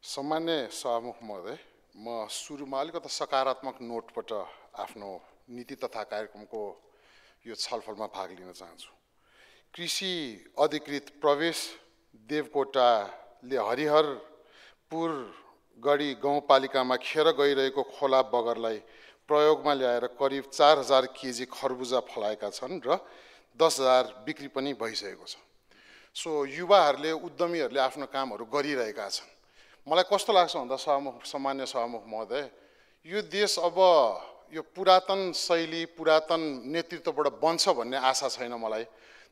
सम्मान्य सभामुख महोदय, म सुरुमा अलिकति सकारात्मक नोटबाट आफ्नो नीति तथा कार्यक्रमको यो छलफलमा भाग लिन चाहन्छु। कृषि अधिकृत प्रवेश देवकोटाले हरिहरपुर गढी गाउँपालिकामा खेर गइरहेको खोला बगरलाई प्रयोगमा ल्याएर करिब 4000 केजी खरबुजा फलाएका छन् र 10,000 बिक्री पनि भइसकेको छ। सो युवाहरूले उद्यमीहरूले आफ्नो कामहरू गरिरहेका छन्। मलाई कस्तो लाग्छ भन्दा सम्मान्य सभामुख महोदय, यो देश अब यो पुरातन शैली पुरातन नेतृत्वबाट बन्छ भन्ने आशा छैन मलाई।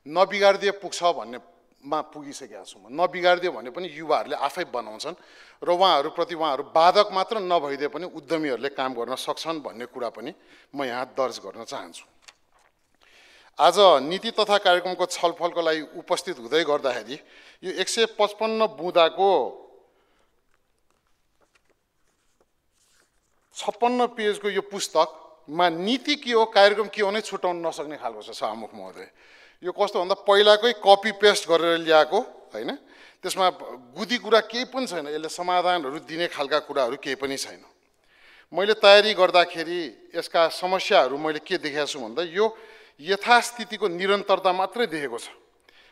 नबिगार्दिए पुग्छ भन्नेमा पुगिसकेका छु म। नबिगार्दिए भने पनि युवाहरूले आफै बनाउँछन् र उहाँहरूप्रति उहाँहरू बाधक मात्र नभइदिए पनि उद्यमीहरूले काम गर्न सक्छन् भन्ने कुरा पनि म यहाँ दर्ज गर्न चाहन्छु। आज नीति तथा कार्यक्रमको छलफलको लागि उपस्थित हुँदै गर्दाखेरि यो 155 बुँदाको 56 पेजको यो पुस्तकमा नीति के हो कार्यक्रम के हो नै छुटाउन नसक्ने खालको छ सभामुख महोदय। यो कस्तो भन्दा पहिलाकै कपी पेस्ट गरेर ल्याएको हैन, त्यसमा गुदी कुरा केही पनि छैन, यसले समाधानहरू दिने खालका कुराहरू केही पनि छैन। मैले तयारी गर्दाखेरि यसका समस्याहरू मैले के देखेको छु भन्दा यो यथास्थितिको निरन्तरता मात्रै देखेको छ।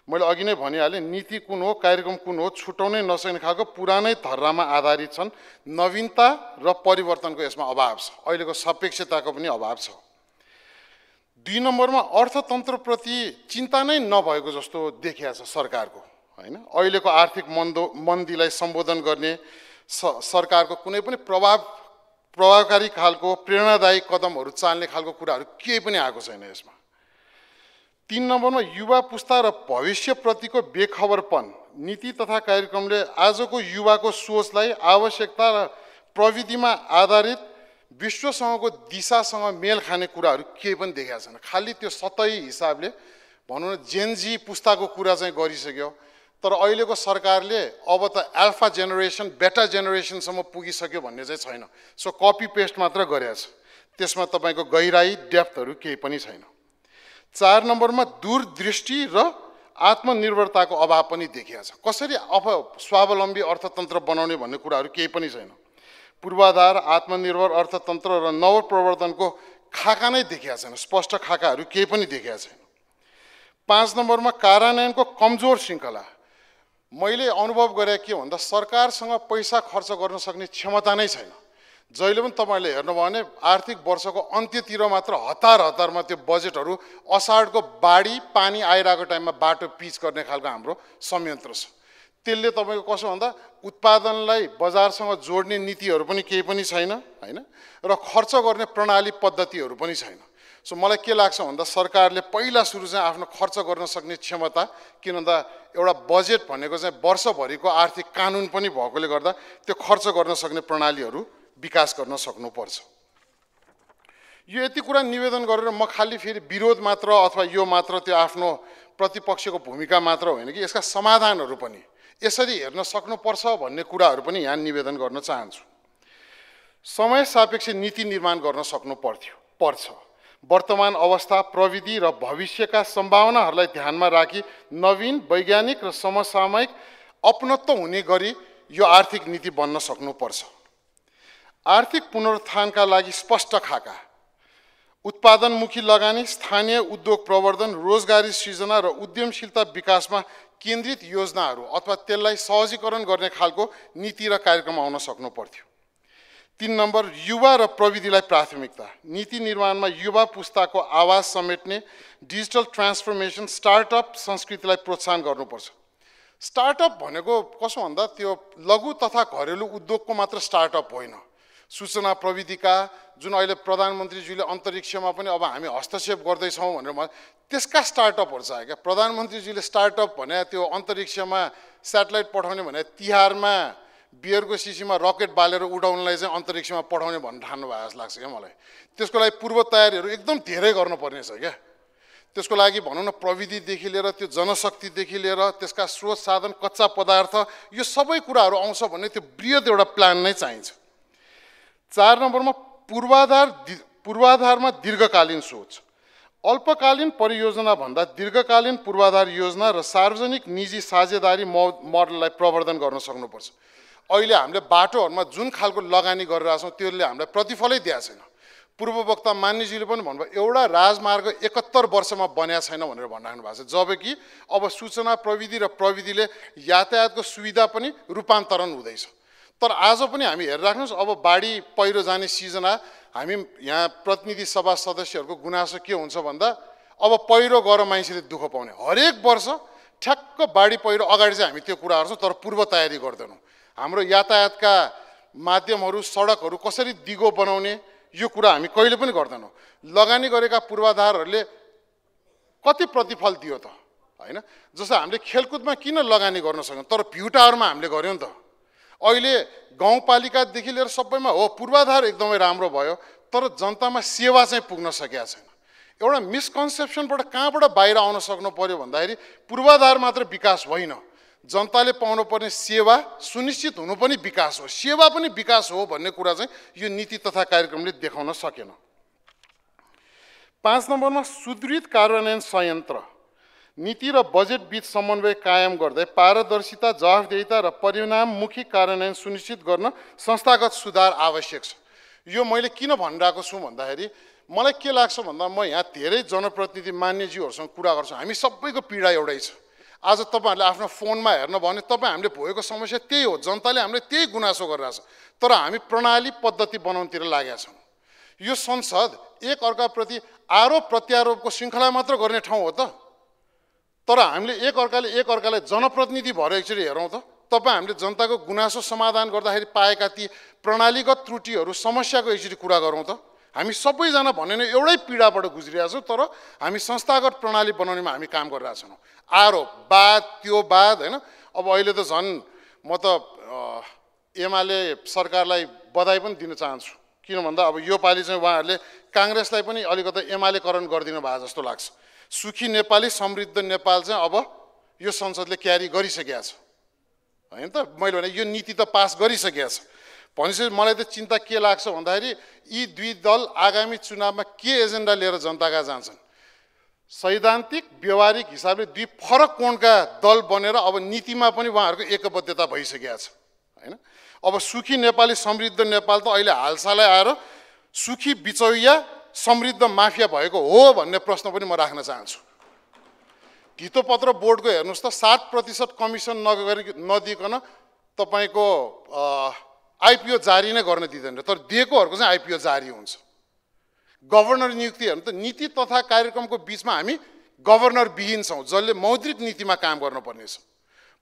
मैले अघि नै भनिहालेँ, नीति कुन हो कार्यक्रम कुन हो छुटाउनै नसक्ने खालको पुरानै धर्रामा आधारित छन्। नवीनता र परिवर्तनको यसमा अभाव छ, अहिलेको सापेक्षताको पनि अभाव छ। 2 नम्बरमा अर्थतन्त्रप्रति चिन्ता नै नभएको जस्तो देखिया छ सरकारको हैन। अहिलेको आर्थिक मन्दीलाई सम्बोधन गर्ने सरकारको कुनै पनि प्रभावकारी खालको प्रेरणादायी कदमहरू चाल्ने खालको कुराहरू केही पनि आएको छैन यसमा। 3 नम्बरमा युवा पुस्ता र भविष्यप्रतिको बेखबरपन। नीति तथा कार्यक्रमले आजको युवाको सोचलाई आवश्यकता र प्रविधिमा आधारित विश्वसँगको दिशासँग मेल खाने कुराहरू केही पनि देखाएको छैन। खालि त्यो सतही हिसाबले भनौँ न जेनजी पुस्ताको कुरा चाहिँ गरिसक्यो, तर अहिलेको सरकारले अब त अल्फा जेनेरेसन बेटा जेनेरेसनसम्म पुगिसक्यो भन्ने चाहिँ छैन। सो कपी पेस्ट मात्र गरेको छ, त्यसमा तपाईँको गहिराई डेप्थहरू केही पनि छैन। 4 नम्बरमा दूरदृष्टि र आत्मनिर्भरताको अभाव पनि देखिएको छ। कसरी स्वावलम्बी अर्थतन्त्र बनाउने भन्ने कुराहरू केही पनि छैन। पूर्वाधार आत्मनिर्भर अर्थतन्त्र र नवप्रवर्धनको खाका नै देखिएको छैन, स्पष्ट खाकाहरू केही पनि देखिएको छैन। 5 नम्बरमा कार्यान्वयनको कमजोर श्रृङ्खला। मैले अनुभव गरे के भन्दा सरकारसँग पैसा खर्च गर्न सक्ने क्षमता नै छैन। जहिले पनि तपाईँले हेर्नुभयो भने आर्थिक वर्षको अन्त्यतिर मात्र हतारमा त्यो बजेटहरू असाढको बाढी पानी आइरहेको टाइममा बाटो पिच गर्ने खालको हाम्रो संयन्त्र छ। त्यसले तपाईँको कसो भन्दा उत्पादनलाई बजारसँग जोड्ने नीतिहरू पनि केही पनि छैन हैन, र खर्च गर्ने प्रणाली पद्धतिहरू पनि छैन। सो मलाई के लाग्छ भन्दा सरकारले पहिला सुरु चाहिँ आफ्नो खर्च गर्न सक्ने क्षमता, किन भन्दा एउटा बजेट भनेको चाहिँ वर्षभरिको आर्थिक कानुन पनि भएकोले गर्दा त्यो खर्च गर्न सक्ने प्रणालीहरू विकास गर्न सक्नुपर्छ। यो यति कुरा निवेदन गरेर म खालि फेरि विरोध मात्र अथवा यो मात्र त्यो आफ्नो प्रतिपक्षको भूमिका मात्र होइन कि यसका समाधानहरू पनि यसरी हेर्न सक्नुपर्छ भन्ने कुराहरू पनि यहाँ निवेदन गर्न चाहन्छु। समय सापेक्ष नीति निर्माण गर्न पर्छ। वर्तमान अवस्था प्रविधि र भविष्यका सम्भावनाहरूलाई ध्यानमा राखी नवीन वैज्ञानिक र समसामयिक अपनत्व हुने गरी यो आर्थिक नीति बन्न सक्नुपर्छ। आर्थिक पुनरुत्थानका लागि स्पष्ट खाका, उत्पादनमुखी लगानी, स्थानीय उद्योग प्रवर्धन, रोजगारी सृजना र उद्यमशीलता विकासमा केन्द्रित योजनाहरू अथवा त्यसलाई सहजीकरण गर्ने खालको नीति र कार्यक्रम आउन सक्नु पर्थ्यो। 3 नम्बर युवा र प्रविधिलाई प्राथमिकता। नीति निर्माणमा युवा पुस्ताको आवाज समेट्ने डिजिटल ट्रान्सफर्मेसन स्टार्टअप संस्कृतिलाई प्रोत्साहन गर्नुपर्छ। स्टार्टअप भनेको कसो भन्दा त्यो लघु तथा घरेलु उद्योगको मात्र स्टार्टअप होइन। सूचना प्रविधिका जुन अहिले प्रधानमन्त्रीज्यूले अन्तरिक्षमा पनि अब हामी हस्तक्षेप गर्दैछौँ भनेर त्यसका स्टार्टअपहरू चाहियो क्या। प्रधानमन्त्रीज्यूले स्टार्टअप भने त्यो अन्तरिक्षमा स्याटेलाइट पठाउने भने तिहारमा बियरको सिसीमा रकेट बालेर उडाउनलाई चाहिँ अन्तरिक्षमा पठाउने भन्ने ठान्नु भएको जस्तो लाग्छ क्या मलाई। त्यसको लागि पूर्व तयारीहरू एकदम धेरै गर्नुपर्ने छ क्या। त्यसको लागि भनौँ न प्रविधिदेखि लिएर त्यो जनशक्तिदेखि लिएर त्यसका स्रोत साधन कच्चा पदार्थ यो सबै कुराहरू आउँछ भने त्यो बृहत एउटा प्लान नै चाहिन्छ। 4 नम्बरमा पूर्वाधारमा दीर्घकालीन सोच। अल्पकालीन परियोजना भन्दा दीर्घकालीन पूर्वाधार योजना र सार्वजनिक निजी साझेदारी मोडललाई प्रवर्धन गर्न सक्नुपर्छ। अहिले हामीले बाटोहरुमा जुन खालको लगानी गरिरहेका छौं त्यसले हामीलाई प्रतिफलै दिएको छैन। पूर्व वक्ता मान्यजीले पनि भन्नुभयो एउटा राजमार्ग 71 वर्षमा बन्या छैन भनेर भनिराख्नु भएको छ, जबकि अब सूचना प्रविधि र प्रविधिले यातायातको सुविधा पनि रूपान्तरण हुँदैछ। तर आज पनि हामी हेरिराख्नुस्, अब बाढी पहिरो जाने सिजन आयो, हामी यहाँ प्रतिनिधि सभा सदस्यहरूको गुनासो के हुन्छ भन्दा अब पहिरो गएर मान्छेले दुःख पाउने, हरेक वर्ष ठ्याक्क बाढी पहिरो अगाडि चाहिँ हामी त्यो कुरा गर्छौँ तर पूर्व तयारी गर्दैनौँ। हाम्रो यातायातका माध्यमहरू सडकहरू कसरी दिगो बनाउने यो कुरा हामी कहिले पनि गर्दैनौँ। लगानी गरेका पूर्वाधारहरूले कति प्रतिफल दियो त, हैन? जस्तो हामीले खेलकुदमा किन लगानी गर्न सक्यौँ तर भ्यू टावरमा हामीले गर्यौँ त। अहिले गाउँपालिकादेखि लिएर सबैमा हो पूर्वाधार एकदमै राम्रो भयो तर जनतामा सेवा चाहिँ पुग्न सकेको छैन। एउटा मिसकन्सेप्सनबाट कहाँबाट बाहिर आउन सक्नु पर्यो भन्दाखेरि पूर्वाधार मात्र विकास होइन, जनताले पाउनुपर्ने सेवा सुनिश्चित हुनु पनि विकास हो, सेवा पनि विकास हो भन्ने कुरा चाहिँ यो नीति तथा कार्यक्रमले देखाउन सकेन। 5 नम्बरमा सुदृढ कार्यान्वयन संयन्त्र, नीति र बजेट बीच समन्वय कायम गर्दै पारदर्शिता, जवाफदेहिता र परिणाममुखी कार्यान्वयन सुनिश्चित गर्न संस्थागत सुधार आवश्यक छ। यो मैले किन भनिरहेको छु भन्दाखेरि मलाई के लाग्छ भन्दा म यहाँ धेरै जनप्रतिनिधि मान्यज्यूहरूसँग कुरा गर्छु, हामी सबैको पीडा एउटै छ। आज तपाईहरुले आफ्नो फोनमा हेर्न भने तपाई हामीले भोगेको समस्या त्यही हो, जनताले हामीले त्यही गुनासो गरिरहेछ, तर हामी प्रणाली पद्धति बनाउनतिर लागेका छौँ। यो संसद एक अर्काप्रति आरोप प्रत्यारोपको श्रृङ्खला मात्र गर्ने ठाउँ हो त, तर हामीले एक अर्कालाई जनप्रतिनिधि भएर एकचोटि हेरौँ त। तपाई हामीले जनताको गुनासो समाधान गर्दाखेरि पाएका ती प्रणालीगत त्रुटिहरू समस्याको एकचोटि कुरा गरौँ त। हामी सबैजना भन्ने नै एउटै पीडाबाट गुज्रिरहेका छौँ तर हामी संस्थागत प्रणाली बनाउनेमा हामी काम गरिरहेका छौँ। आरोप वाद त्यो वाद हैन, अब अहिले त झन् म त एमाले सरकारलाई बधाई पनि दिन चाहन्छु, किन भन्दा अब यो पालि चाहिँ उहाँहरूले काङ्ग्रेसलाई पनि अलिकति एमालेकरण गरिदिनु भएको जस्तो लाग्छ। सुखी नेपाली समृद्ध नेपाल चाहिँ अब यो संसदले क्यारी गरिसकेको छ हैन त। मैले भने यो नीति त पास गरिसकेको छ भनेपछि मलाई त चिन्ता के लाग्छ भन्दाखेरि यी दुई दल आगामी चुनावमा के एजेन्डा लिएर जनताका जान्छन्। सैद्धान्तिक व्यवहारिक हिसाबले दुई फरक कोणका दल बनेर अब नीतिमा पनि उहाँहरूको एकबद्धता भइसकेको छ हैन। अब सुखी नेपाली समृद्ध नेपाल त अहिले हालसालै आएर सुखी बिचौलिया समृद्ध माफिया भएको हो भन्ने प्रश्न पनि म राख्न चाहन्छु। धितोपत्र बोर्डको हेर्नुस् त 7% कमिसन नदिकन तपाईको आइपिओ जारी नै गर्न दिँदैन, तर दिएकोहरूको चाहिँ आइपिओ जारी हुन्छ। गभर्नर नियुक्ति हेर्नु त नीति तथा कार्यक्रमको बीचमा हामी गभर्नर विहीन छौँ, जसले मौद्रिक नीतिमा काम गर्नुपर्ने छ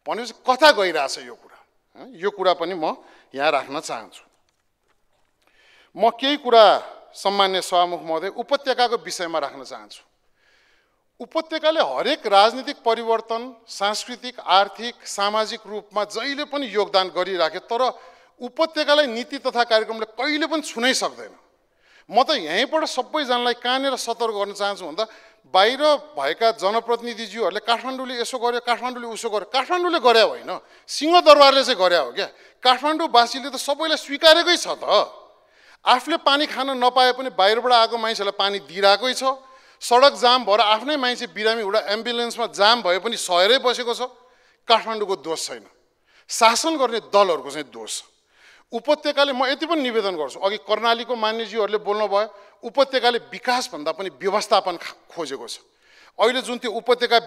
भनेपछि कता गइरहेछ यो कुरा, यो कुरा पनि म यहाँ राख्न चाहन्छु। म केही कुरा सम्मान्य सभामुख महोदय उपत्यकाको विषयमा राख्न चाहन्छु। उपत्यकाले हरेक राजनीतिक परिवर्तन, सांस्कृतिक, आर्थिक, सामाजिक रूपमा जहिले पनि योगदान गरिराखे, तर उपत्यकालाई नीति तथा कार्यक्रमले कहिले पनि छुनै सक्दैन। म त यहीँबाट सबैजनालाई कहाँनिर सतर्क गर्न चाहन्छु भन्दा बाहिर भएका जनप्रतिनिधिज्यूहरूले काठमाडौँले यसो गर्यो, काठमाडौँले उसो गर्यो, काठमाडौँले गरे होइन, सिंहदरबारले चाहिँ गरे हो क्या। काठमाडौँवासीले त सबैलाई स्वीकारेकै छ त, आफूले पानी खान नपाए पनि बाहिरबाट आएको मान्छेलाई पानी दिइरहेकै छ। सडक जाम भएर आफ्नै मान्छे बिरामी हुँदा एम्बुलेन्समा जाम भए पनि सहेरै बसेको छ। काठमाडौँको दोष छैन, शासन गर्ने दलहरूको चाहिँ दोष। उपत्यकाले म यति पनि निवेदन गर्छु, अघि कर्णालीको मान्यज्यूहरूले बोल्नुभयो, उपत्यकाले विकास भन्दा पनि व्यवस्थापन खोजेको छ। अहिले जुन त्यो उपत्यका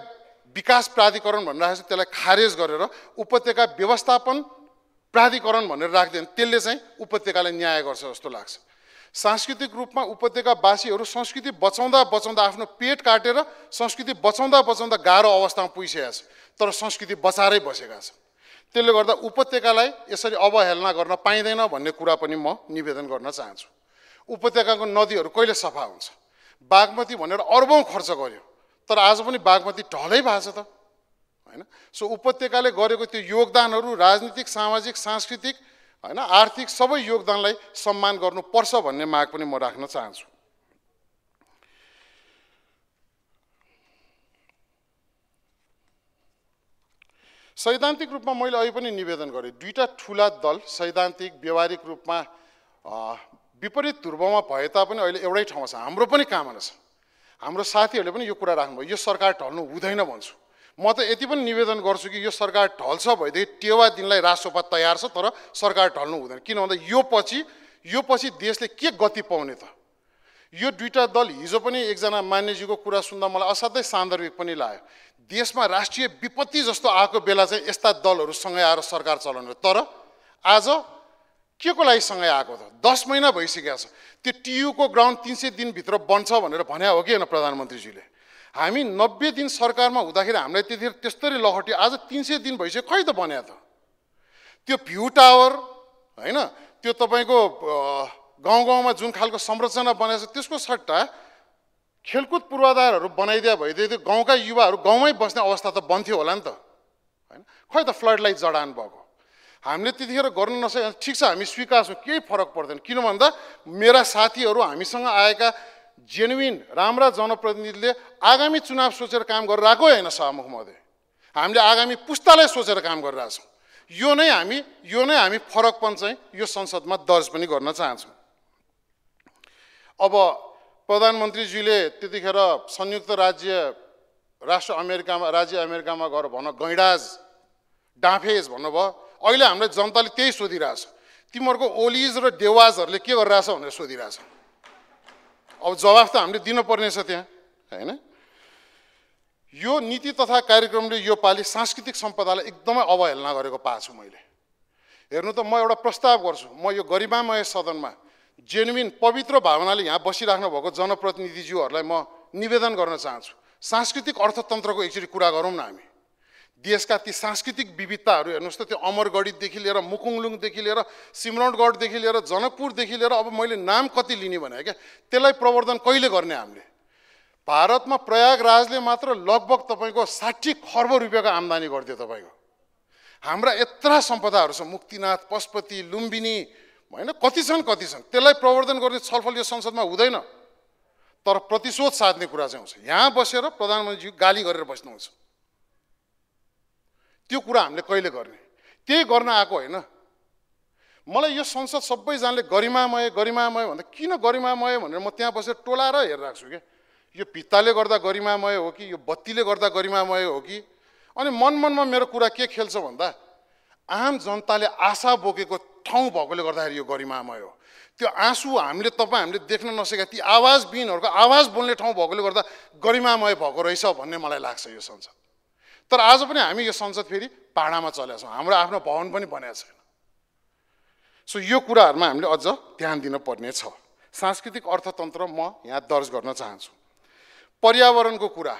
विकास प्राधिकरण भनिरहेको छ त्यसलाई खारेज गरेर उपत्यका व्यवस्थापन प्राधिकरण भनेर राख्दैन, त्यसले चाहिँ उपत्यकालाई न्याय गर्छ जस्तो लाग्छ। सांस्कृतिक रूपमा उपत्यकावासीहरू संस्कृति बचाउँदा बचाउँदा आफ्नो पेट काटेर संस्कृति बचाउँदा बचाउँदा गाह्रो अवस्थामा पुगिसकेका छ, तर संस्कृति बचाएरै बसेका छ। त्यसले गर्दा उपत्यकालाई यसरी अवहेलना गर्न पाइँदैन भन्ने कुरा पनि म निवेदन गर्न चाहन्छु। उपत्यकाको नदीहरू कहिले सफा हुन्छ? बागमती भनेर अर्बौं खर्च गर्यो, तर आज पनि बागमती ढलै भएको छ त हैन। सो उपत्यकाले गरेको त्यो योगदानहरू राजनीतिक, सामाजिक, सांस्कृतिक हैन, आर्थिक सबै योगदानलाई सम्मान गर्नुपर्छ भन्ने माग पनि म राख्न चाहन्छु। सैद्धान्तिक रूपमा मैले अहिले पनि निवेदन गरेँ, दुईटा ठुला दल सैद्धान्तिक व्यवहारिक रूपमा विपरीत ध्रुवमा भए तापनि अहिले एउटै ठाउँमा छ। हाम्रो पनि कामना छ, हाम्रो साथीहरूले पनि यो कुरा राख्नुभयो, यो सरकार ढल्नु हुँदैन भन्छु। म त यति पनि निवेदन गर्छु कि यो सरकार ढल्छ भएदेखि टेवा दिनलाई राजसभा तयार छ, तर सरकार ढल्नु हुँदैन। किन भन्दा यो पछि देशले के गति पाउने त? यो दुईटा दल, हिजो पनि एकजना मान्यजीको कुरा सुन्दा मलाई असाध्यै सान्दर्भिक पनि लाग्यो। देशमा राष्ट्रिय विपत्ति जस्तो आएको बेला चाहिँ यस्ता दलहरू सँगै आएर सरकार चलाउने, तर आज के को लागि सँगै आएको त? 10 महिना भइसकेको छ। त्यो टियुको ग्राउन्ड 300 दिनभित्र बन्छ भनेर भने हो कि होइन प्रधानमन्त्रीजीले? हामी 90 दिन सरकारमा हुँदाखेरि हामीलाई त्यतिखेर त्यस्तरी लहटी, आज 300 दिन भइसक्यो, खै त बन्या त? त्यो भ्यू टावर होइन, त्यो तपाईँको गाउँ गाउँमा जुन खालको संरचना बनाएको छ त्यसको सट्टा खेलकुद पूर्वाधारहरू बनाइदिया भइदियो गाउँका युवाहरू गाउँमै बस्ने अवस्था त बन्थ्यो होला नि त, होइन? खै त फ्लडलाई जडान भएको? हामीले त्यतिखेर गर्नु नसके, ठिक छ हामी स्वीकार्छौँ, केही फरक पर्दैन। किन भन्दा मेरा साथीहरू, हामीसँग आएका जेन्युइन राम्रा जनप्रतिनिधिले आगामी चुनाव सोचेर काम गरेर आएको होइन सभामुख महोदय। हामीले आगामी पुस्तालाई सोचेर काम गरिरहेछौँ। यो नै हामी फरकपन चाहिँ यो संसदमा दर्ज पनि गर्न चाहन्छौँ। अब प्रधानमन्त्रीजीले त्यतिखेर संयुक्त राज्य अमेरिकामा गएर भन गैँडाज डाँफेज भन्नुभयो। अहिले हामीलाई जनताले त्यही सोधिरहेछ, तिमीहरूको ओलिज र देवाजहरूले के गरिरहेछ भनेर सोधिरहेछ। अब जवाफ त हामीले दिनुपर्ने छ त्यहाँ, होइन? यो नीति तथा कार्यक्रमले यो पालि सांस्कृतिक सम्पदालाई एकदमै अवहेलना गरेको पाएको छु मैले। हेर्नु त, म एउटा प्रस्ताव गर्छु, म यो गरिमामय सदनमा जेन्युइन पवित्र भावनाले यहाँ बसिराख्नु भएको जनप्रतिनिधिज्यूहरूलाई म निवेदन गर्न चाहन्छु, सांस्कृतिक अर्थतन्त्रको एकचोटि कुरा गरौँ न हामी। देशका ती सांस्कृतिक विविधताहरू हेर्नुहोस् त, त्यो अमरगढीदेखि लिएर मुकुङलुङदेखि लिएर सिमरौनगढदेखि लिएर जनकपुरदेखि लिएर अब मैले नाम कति लिने भने क्या, त्यसलाई प्रवर्धन कहिले गर्ने हामीले? भारतमा प्रयागराजले मात्र लगभग तपाईँको 60 खर्ब रुपियाँको आम्दानी गर्थ्यो तपाईँको। हाम्रा यत्रा सम्पदाहरू छ, मुक्तिनाथ, पशुपति, लुम्बिनी, होइन? कति छन् त्यसलाई प्रवर्धन गर्ने छलफल यो संसदमा हुँदैन, तर प्रतिशोध साध्ने कुरा चाहिँ हुन्छ। यहाँ बसेर प्रधानमन्त्रीजी गाली गरेर बस्नुहुन्छ, त्यो कुरा हामीले कहिले गर्ने? त्यही गर्न आएको होइन। मलाई यो संसद सबैजनाले गरिमामय भन्दा किन गरिमामय भनेर म त्यहाँ बसेर टोलाएर हेरिरहेको छु क्या। यो भित्ताले गर्दा गरिमामय हो कि यो बत्तीले गर्दा गरिमामय हो कि? अनि मनमा मेरो कुरा के खेल्छ भन्दा, आम जनताले आशा बोकेको ठाउँ भएकोले गर्दाखेरि यो गरिमामय हो। त्यो आँसु हामीले देख्न नसकेका ती आवाजविहीनहरूको आवाज बोल्ने ठाउँ भएकोले गर्दा गरिमामय भएको रहेछ भन्ने मलाई लाग्छ यो संसद। तर आज पनि हामी यो संसद फेरि पाडामा चलेका छौँ, हाम्रो आफ्नो भवन पनि बनेको छैन। सो यो कुराहरूमा हामीले अझ ध्यान दिन पर्ने छ। सांस्कृतिक अर्थतन्त्र म यहाँ दर्ज गर्न चाहन्छु। पर्यावरणको कुरा,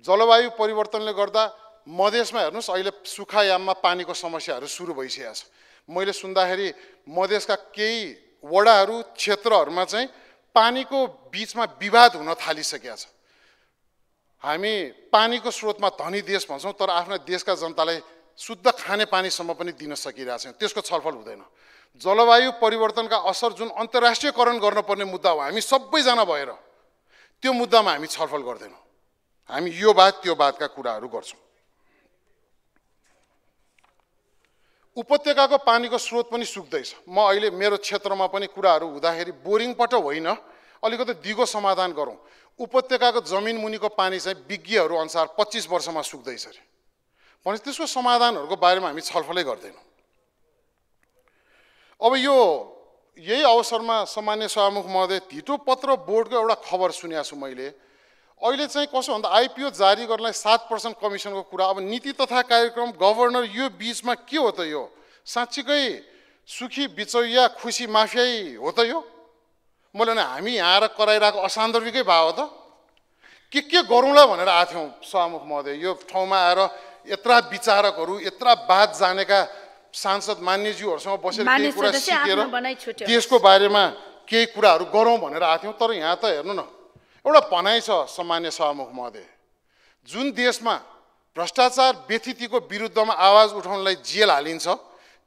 जलवायु परिवर्तनले गर्दा मधेसमा हेर्नुहोस् अहिले सुखायाममा पानीको समस्याहरू सुरु भइसकेको छ। मैले सुन्दाखेरि मधेसका केही वडाहरू क्षेत्रहरूमा चाहिँ पानीको बिचमा विवाद हुन थालिसकेको छ। हामी पानीको स्रोतमा धनी देश भन्छौँ, तर आफ्ना देशका जनतालाई शुद्ध खाने पानीसम्म पनि दिन सकिरहेको छैन, त्यसको छलफल हुँदैन। जलवायु परिवर्तनका असर जुन अन्तर्राष्ट्रियकरण गर्नुपर्ने मुद्दा हो, हामी सबैजना भएर त्यो मुद्दामा हामी छलफल गर्दैनौँ। हामी यो बात त्यो बातका कुराहरू गर्छौँ। उपत्यकाको पानीको स्रोत पनि सुक्दैछ। म अहिले मेरो क्षेत्रमा पनि कुराहरू हुँदाखेरि बोरिङबाट होइन, अलिकति दिगो समाधान गरौँ। उपत्यकाको जमिन मुनिको पानी चाहिँ विज्ञहरू अनुसार 25 वर्षमा सुक्दैछ अरे। भनेपछि त्यसको समाधानहरूको बारेमा हामी छलफलै गर्दैनौँ। अब यही अवसरमा सम्मान्य सभामुख महोदय, धितो पत्र बोर्डको एउटा खबर सुनेको छु मैले। अहिले चाहिँ कसो भन्दा आइपिओ जारी गर्नलाई 7% कमिसनको कुरा। अब नीति तथा कार्यक्रम गभर्नर यो बीचमा के हो त? यो साँच्चीकै सुखी बिचौलिया खुसी माफियाई हो त यो? मैले भने हामी यहाँ आएर कराइरहेको असान्दर्भिकै भाव हो त? के गरौँला भनेर आएको थियौँ सभामुख महोदय। यो ठाउँमा आएर यत्रा विचारकहरू, यत्रा बात जानेका सांसद मान्यज्यूहरूसँग बसेर केही कुरा सिकेर देशको बारेमा केही कुराहरू गरौँ भनेर आएको थियौँ। तर यहाँ त हेर्नु न, एउटा भनाइ छ सम्मान्य सभामुख महोदय, जुन देशमा भ्रष्टाचार व्यथितिको विरुद्धमा आवाज उठाउनलाई जेल हालिन्छ,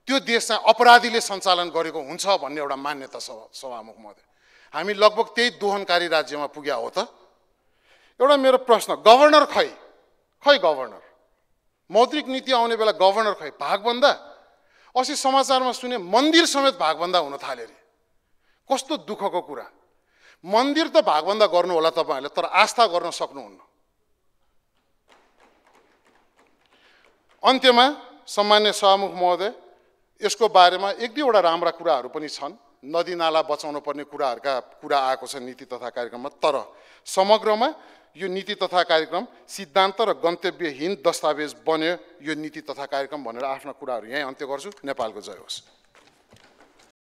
त्यो देश चाहिँ अपराधीले सञ्चालन गरेको हुन्छ भन्ने एउटा मान्यता छ सभामुख महोदय। हामी लगभग त्यही दोहनकारी राज्यमा पुग्या हो त? एउटा मेरो प्रश्न, गभर्नर खै गभर्नर? मौद्रिक नीति आउने बेला गभर्नर खै? भागबन्दा अस्ति समाचारमा सुने मन्दिर समेत भागबन्दा हुन थाल्यो अरे। कस्तो दुःखको कुरा। मन्दिर त भागबन्दा गर्नु होला तपाईँहरूले, तर आस्था गर्न सक्नुहुन्न। अन्त्यमा सम्मान्य सभामुख महोदय, यसको बारेमा एक दुईवटा राम्रा कुराहरू पनि छन्। नदी नाला बचाउनु पर्ने कुरा आएको छ नीति तथा कार्यक्रममा, तर समग्रमा यो नीति तथा कार्यक्रम सिद्धान्त र गन्तव्यहीन दस्तावेज बन्यो यो नीति तथा कार्यक्रम भनेर आफ्ना कुराहरू यहीँ अन्त्य गर्छु। नेपालको जय होस्।